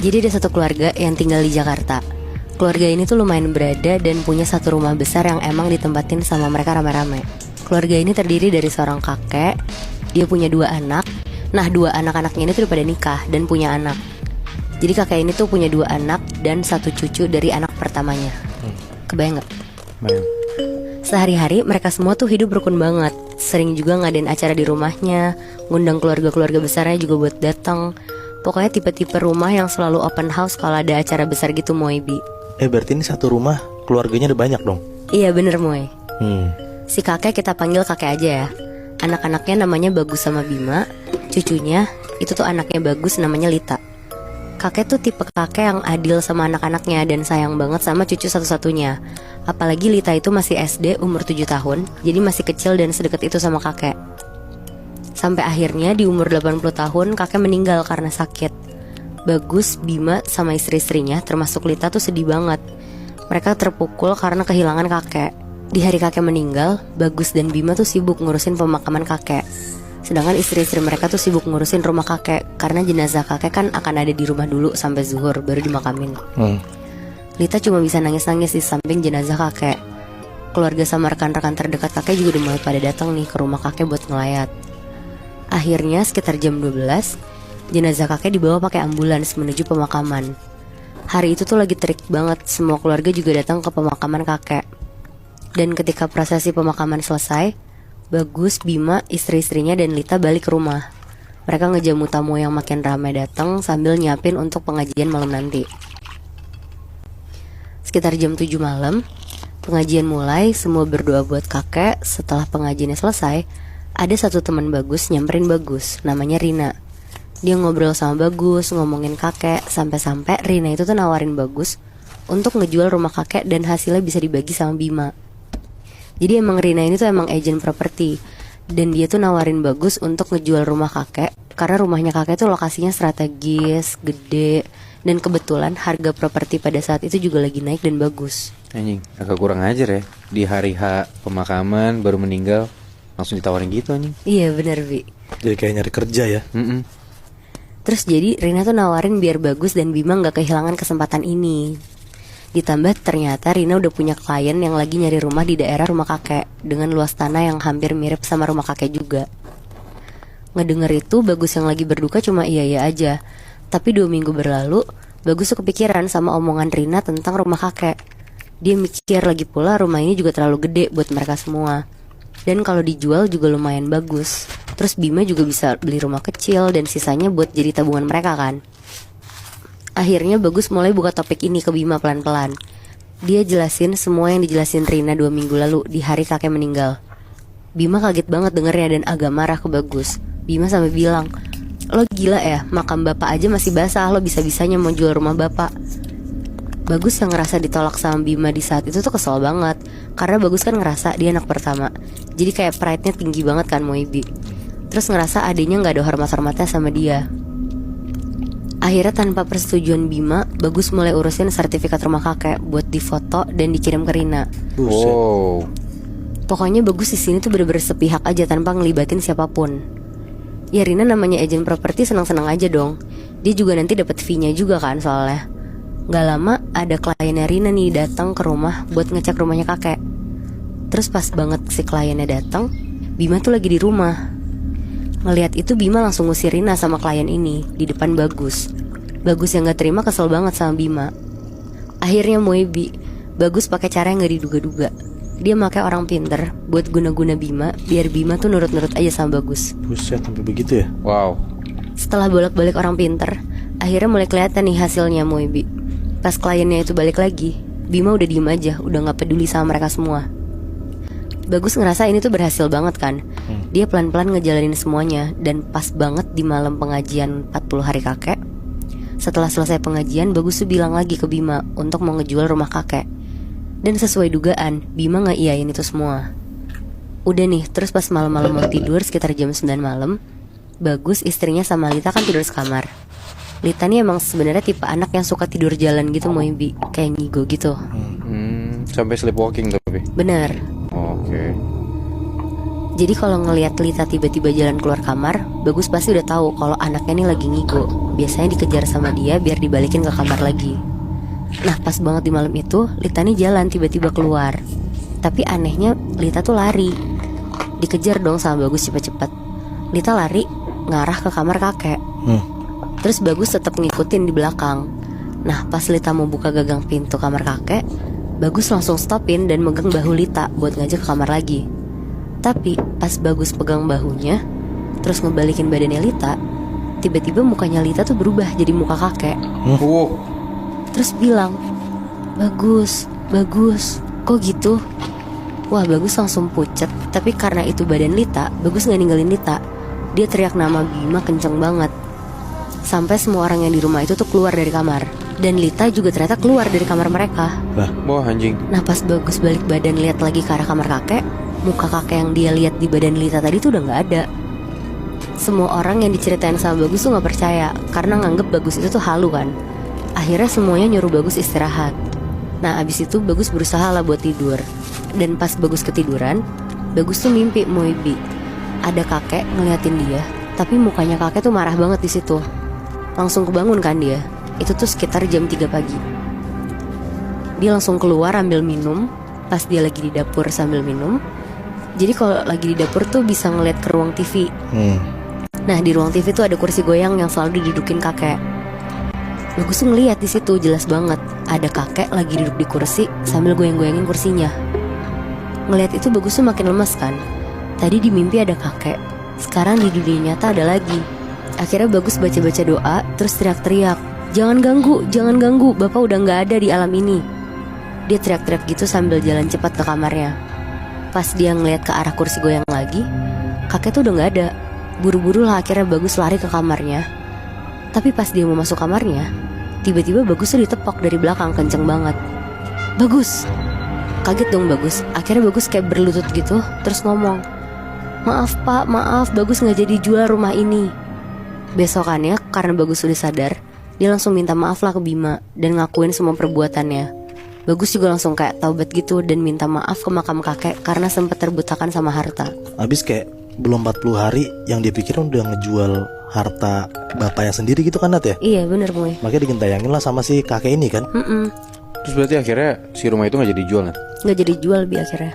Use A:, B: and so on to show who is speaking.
A: Jadi ada satu keluarga yang tinggal di Jakarta. Keluarga ini tuh lumayan berada dan punya satu rumah besar yang emang ditempatin sama mereka rame-rame. Keluarga ini terdiri dari seorang kakek. Dia punya 2 anak. Nah, 2 anak-anaknya ini tuh udah pada nikah dan punya anak. Jadi kakek ini tuh punya 2 anak dan 1 cucu dari anak pertamanya. Kebayang gak? Sehari-hari mereka semua tuh hidup rukun banget. Sering juga ngadain acara di rumahnya, ngundang keluarga-keluarga besarnya juga buat datang. Pokoknya tipe-tipe rumah yang selalu open house kalau ada acara besar gitu, Moebi.
B: Berarti ini satu rumah keluarganya ada banyak dong?
A: Iya bener, Moe. Si kakek kita panggil kakek aja ya. Anak-anaknya namanya Bagus sama Bima. Cucunya itu tuh anaknya Bagus namanya Lita. Kakek tuh tipe kakek yang adil sama anak-anaknya dan sayang banget sama cucu satu-satunya. Apalagi Lita itu masih SD umur 7 tahun, jadi masih kecil dan sedekat itu sama kakek. Sampai akhirnya di umur 80 tahun kakek meninggal karena sakit. Bagus, Bima sama istri-istrinya termasuk Lita tuh sedih banget. Mereka terpukul karena kehilangan kakek. Di hari kakek meninggal, Bagus dan Bima tuh sibuk ngurusin pemakaman kakek. Sedangkan istri-istri mereka tuh sibuk ngurusin rumah kakek, karena jenazah kakek kan akan ada di rumah dulu sampai zuhur baru dimakamin. Lita cuma bisa nangis-nangis di samping jenazah kakek. Keluarga sama rekan-rekan terdekat kakek juga udah mulai pada datang nih ke rumah kakek buat ngelayat. Akhirnya sekitar jam 12, jenazah kakek dibawa pakai ambulans menuju pemakaman. Hari itu tuh lagi terik banget, semua keluarga juga datang ke pemakaman kakek. Dan ketika prosesi pemakaman selesai, Bagus, Bima, istri-istrinya dan Lita balik ke rumah. Mereka ngejamu tamu yang makin ramai datang sambil nyiapin untuk pengajian malam nanti. Sekitar jam 7 malam, pengajian mulai, semua berdoa buat kakek. Setelah pengajiannya selesai, ada satu teman Bagus nyamperin Bagus, namanya Rina. Dia ngobrol sama Bagus, ngomongin kakek, sampai-sampai Rina itu tuh nawarin Bagus untuk ngejual rumah kakek dan hasilnya bisa dibagi sama Bima. Jadi emang Rina ini tuh emang agent properti, dan dia tuh nawarin Bagus untuk ngejual rumah kakek karena rumahnya kakek tuh lokasinya strategis, gede, dan kebetulan harga properti pada saat itu juga lagi naik dan bagus.
C: Anjing, agak kurang ajar ya. Di hari H pemakaman baru meninggal langsung ditawarin gitu anjing.
A: Iya bener, Bi.
B: Jadi kayak nyari kerja ya.
A: Terus jadi Rina tuh nawarin biar Bagus dan Bima gak kehilangan kesempatan ini. Ditambah ternyata Rina udah punya klien yang lagi nyari rumah di daerah rumah kakek dengan luas tanah yang hampir mirip sama rumah kakek juga. Ngedenger itu Bagus yang lagi berduka cuma iya-iya aja. Tapi 2 minggu berlalu, Bagus tuh kepikiran sama omongan Rina tentang rumah kakek. Dia mikir lagi pula rumah ini juga terlalu gede buat mereka semua. Dan kalau dijual juga lumayan bagus. Terus Bima juga bisa beli rumah kecil dan sisanya buat jadi tabungan mereka kan. Akhirnya Bagus mulai buka topik ini ke Bima pelan-pelan. Dia jelasin semua yang dijelasin Rina 2 minggu lalu di hari kakek meninggal. Bima kaget banget dengernya dan agak marah ke Bagus. Bima sampai bilang, "Lo gila ya, makam bapak aja masih basah, lo bisa-bisanya mau jual rumah bapak." Bagus yang ngerasa ditolak sama Bima di saat itu tuh kesel banget. Karena Bagus kan ngerasa dia anak pertama. Jadi kayak pride-nya tinggi banget kan Moebi. Terus ngerasa adiknya gak ada hormat-hormatnya sama dia. Akhirnya tanpa persetujuan Bima, Bagus mulai urusin sertifikat rumah kakek buat difoto dan dikirim ke Rina.
C: Wow.
A: Pokoknya Bagus di sini tuh bener-bener sepihak aja tanpa ngelibatin siapapun. Ya Rina namanya agent properti senang-senang aja dong. Dia juga nanti dapat fee-nya juga kan soalnya. Gak lama ada kliennya Rina nih datang ke rumah buat ngecek rumahnya kakek. Terus pas banget si kliennya datang, Bima tuh lagi di rumah. Ngelihat itu Bima langsung ngusir Rina sama klien ini di depan Bagus. Bagus yang gak terima kesel banget sama Bima. Akhirnya Moebi, Bagus pakai cara yang gak diduga-duga. Dia pakai orang pinter buat guna-guna Bima biar Bima tuh nurut-nurut aja sama Bagus.
B: Buset, sampai begitu ya?
C: Wow.
A: Setelah bolak-balik orang pinter, akhirnya mulai kelihatan nih hasilnya Moebi. Pas kliennya itu balik lagi, Bima udah diem aja, udah gak peduli sama mereka semua. Bagus ngerasa ini tuh berhasil banget kan. Dia pelan-pelan ngejalanin semuanya. Dan pas banget di malam pengajian 40 hari kakek, setelah selesai pengajian, Bagus tuh bilang lagi ke Bima untuk mau ngejual rumah kakek. Dan sesuai dugaan, Bima ngeiyain itu semua. Udah nih, terus pas malam-malam mau tidur sekitar jam 9 malam, Bagus istrinya sama Lita kan tidur sekamar. Lita nih emang sebenarnya tipe anak yang suka tidur jalan gitu Moebi, kayak ngigo gitu.
C: Sampai sleepwalking tapi.
A: Bener.
C: Oke.
A: Jadi kalau ngelihat Lita tiba-tiba jalan keluar kamar, Bagus pasti udah tahu kalau anaknya ini lagi ngigo. Biasanya dikejar sama dia biar dibalikin ke kamar lagi. Nah pas banget di malam itu, Lita nih jalan tiba-tiba keluar. Tapi anehnya Lita tuh lari. Dikejar dong sama Bagus cepet-cepet. Lita lari ngarah ke kamar kakek. Terus Bagus tetap ngikutin di belakang. Nah pas Lita mau buka gagang pintu kamar kakek, Bagus langsung stopin dan megang bahu Lita buat ngajak ke kamar lagi. Tapi pas Bagus pegang bahunya terus ngebalikin badannya Lita, tiba-tiba mukanya Lita tuh berubah jadi muka kakek. Terus bilang, Bagus, Bagus, kok gitu? Wah Bagus langsung pucet. Tapi karena itu badan Lita, Bagus gak ninggalin Lita. Dia teriak nama Bima kenceng banget, sampai semua orang yang di rumah itu tuh keluar dari kamar. Dan Lita juga ternyata keluar dari kamar mereka.
C: Wah anjing.
A: Nah pas Bagus balik badan lihat lagi ke arah kamar kakek, muka kakek yang dia lihat di badan Lita tadi tuh udah gak ada. Semua orang yang diceritain sama Bagus tuh gak percaya, karena nganggep Bagus itu tuh halu kan. Akhirnya semuanya nyuruh Bagus istirahat. Nah abis itu Bagus berusaha lah buat tidur. Dan pas Bagus ketiduran, Bagus tuh mimpi Moibi. Ada kakek ngeliatin dia, tapi mukanya kakek tuh marah banget di situ. Langsung kebangun kan dia. Itu tuh sekitar jam 3 pagi. Dia langsung keluar ambil minum. Pas dia lagi di dapur sambil minum, jadi kalau lagi di dapur tuh bisa ngeliat ke ruang TV. Nah di ruang TV tuh ada kursi goyang yang selalu didudukin kakek. Bagus tuh ngeliat di situ jelas banget ada kakek lagi duduk di kursi sambil goyang-goyangin kursinya. Ngeliat itu Bagus tuh makin lemes kan. Tadi di mimpi ada kakek, sekarang di dunia nyata ada lagi. Akhirnya Bagus baca-baca doa, terus teriak-teriak, jangan ganggu, bapak udah gak ada di alam ini. Dia teriak-teriak gitu sambil jalan cepat ke kamarnya. Pas dia ngeliat ke arah kursi goyang lagi, kakek tuh udah gak ada. Buru-buru lah akhirnya Bagus lari ke kamarnya. Tapi pas dia mau masuk kamarnya, tiba-tiba Bagus tuh ditepok dari belakang kenceng banget. Bagus! Kaget dong Bagus. Akhirnya Bagus kayak berlutut gitu, terus ngomong, maaf pak, maaf, Bagus gak jadi jual rumah ini. Besokannya karena Bagus sudah sadar, dia langsung minta maaf lah ke Bima dan ngakuin semua perbuatannya. Bagus juga langsung kayak taubat gitu dan minta maaf ke makam kakek karena sempat terbutakan sama harta.
B: Abis kayak belum 40 hari yang dia pikirin udah ngejual harta bapaknya sendiri gitu kan Nat ya?
A: Iya bener Boy.
B: Makanya digentayangin lah sama si kakek ini kan.
C: Terus berarti akhirnya si rumah itu gak jadi jual kan?
A: Gak jadi jual Bi akhirnya.